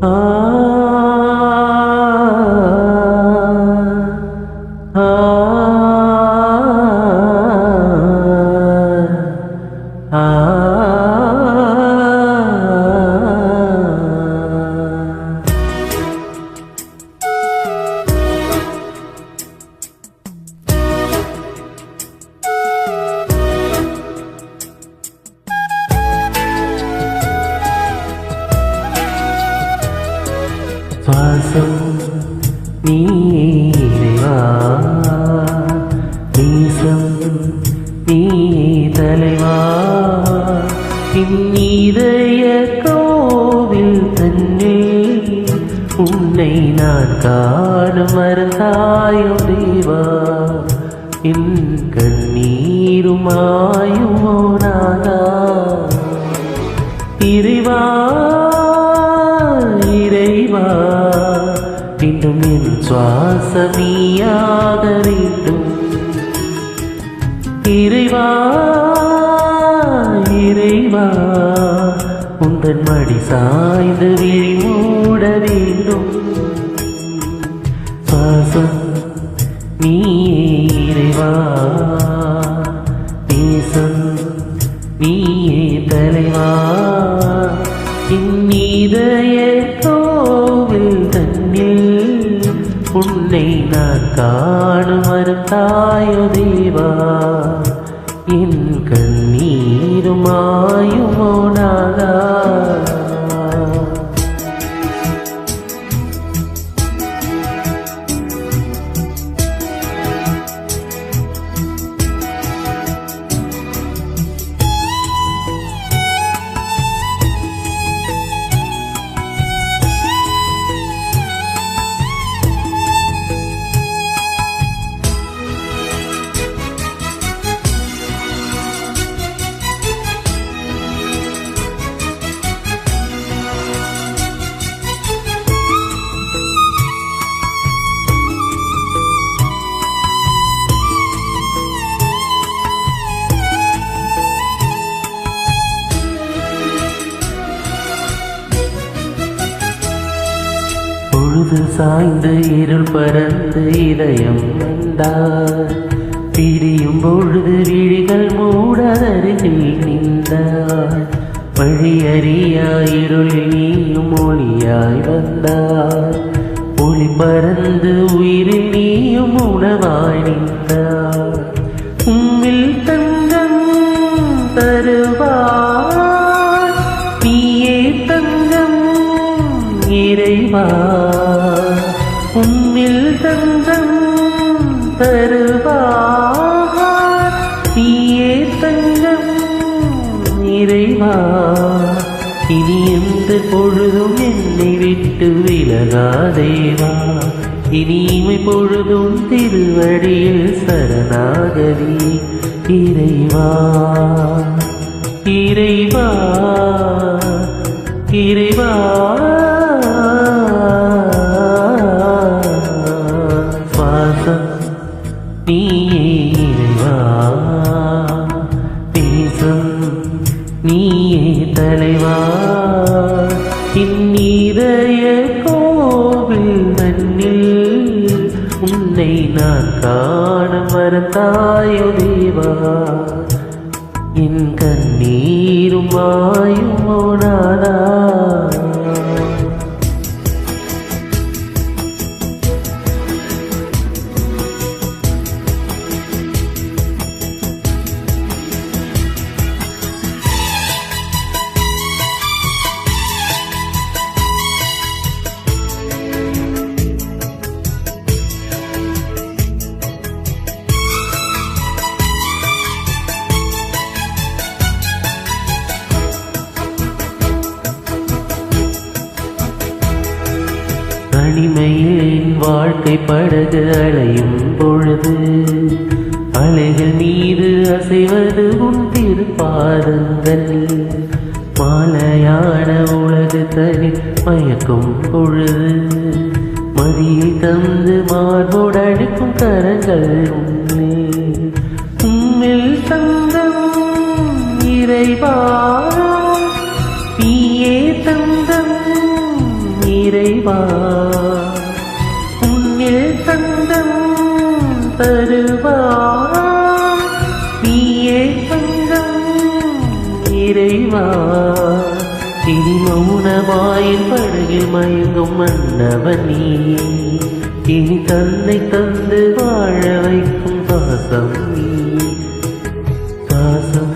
ஆ ஆ ஆ சுவாசம் நீயே இறைவா, தேசம் நீயே தலைவா, இதய கோவில் தன்னில் உன்னை நான் காணும் மறந்தாயோ தேவா, என் கண்ணீருமாயுமோ நாதா, இறைவா இறைவா, இன்னும் என் சுவாசமியாக வேண்டும். இறைவா இறைவா, உந்தன் மடி சாய்ந்து விழி மூட வேண்டும். சுவாசம் நீயே இறைவா, தேசம் நீயே தலைவா, இதய கோவில் தன்னில் உன்னை நான் காணும் மறந்தாயோ தேவா, என் கண்ணீருமாயுமோ நாதா. பொழுது சாய்ந்து இருள் பறந்து இதயம் வந்தார், பிரியும் பொழுது விழிகள் மூட அருகில் நின்றார், வழியறியாய் இருளில் நீயும் ஒளியாய் வந்தார், ஒளி பறந்து உயிரில் நீயும் உணவாய் நின்றார், உம்மில் தங்கம் தருவார் நீயே தங்கம் இறைவா, உம்மில் தங்கம் தருவார் நீயே தங்கம் இறைவா, இனி எந்த பொழுதும் என்னை விட்டு விலகாதேவா, இனிமை பொழுதும் திருவடியில் சரணாகதி. இறைவா இறைவா இறைவா, சுவாசம் நீயே இறைவா, தேசம் நீயே தலைவா, இதய கோவில் தன்னில் உன்னை நான் காண மறந்தாயோ தேவா, என் கண்ணீரும் மாயுமோ நாதா. தனிமையில் வாழ்க்கை படகு அலையும் பொழுது, அலைகள் மீது அசைவது உன் திருப்பாதங்கள், மாலையான உலகு தனி மயக்கும் பொழுது, மதியை தந்து மார்போடடிக்கும் கரங்கள் உன்னே, உம்மில் தங்கம் இறைவா, நீயே தங்கம் இறைவா உன்னில் தங்கம் தருவா நீயே தங்கம் இறைவா இனி மௌனமாயின் படகில் மயங்கும் மன்னவன் நீ இனி தன்னை தந்து வாழ வைக்கும் பாசம் நீ பாசம்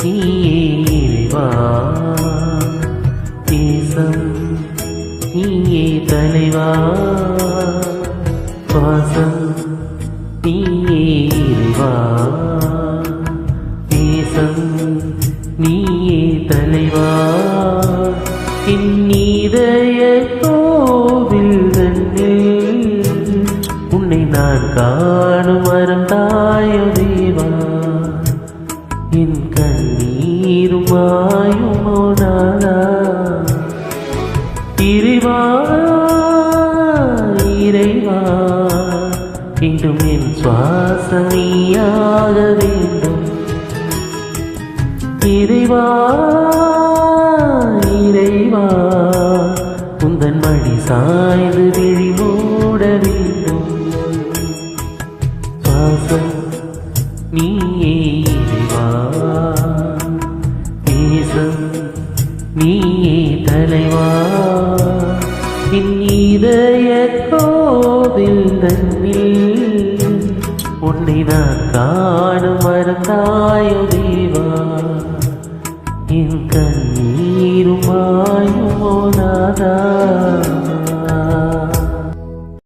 நீயே இறைவா தேசம் நீயே தலைவா பாசம் நீயே இறைவா தேசம் நீயே தலைவா இந்நீதய கோவில் தன்னில் உன்னை நான் காணும் வரம் தாயோ தேவா என் கண்ணீரும் மாயுமோ நாதா இறைவா இறைவா இன்றும் என் சுவாசம் நீயாக வேண்டும் இறைவா இறைவா உந்தன் மடி சாய்ந்து விழி மூட வேண்டும் பாசம் நீயே இறைவா தேசம் நீயே தலைவா இந்நீதய கோவில் தன்னில் உன்னை நான்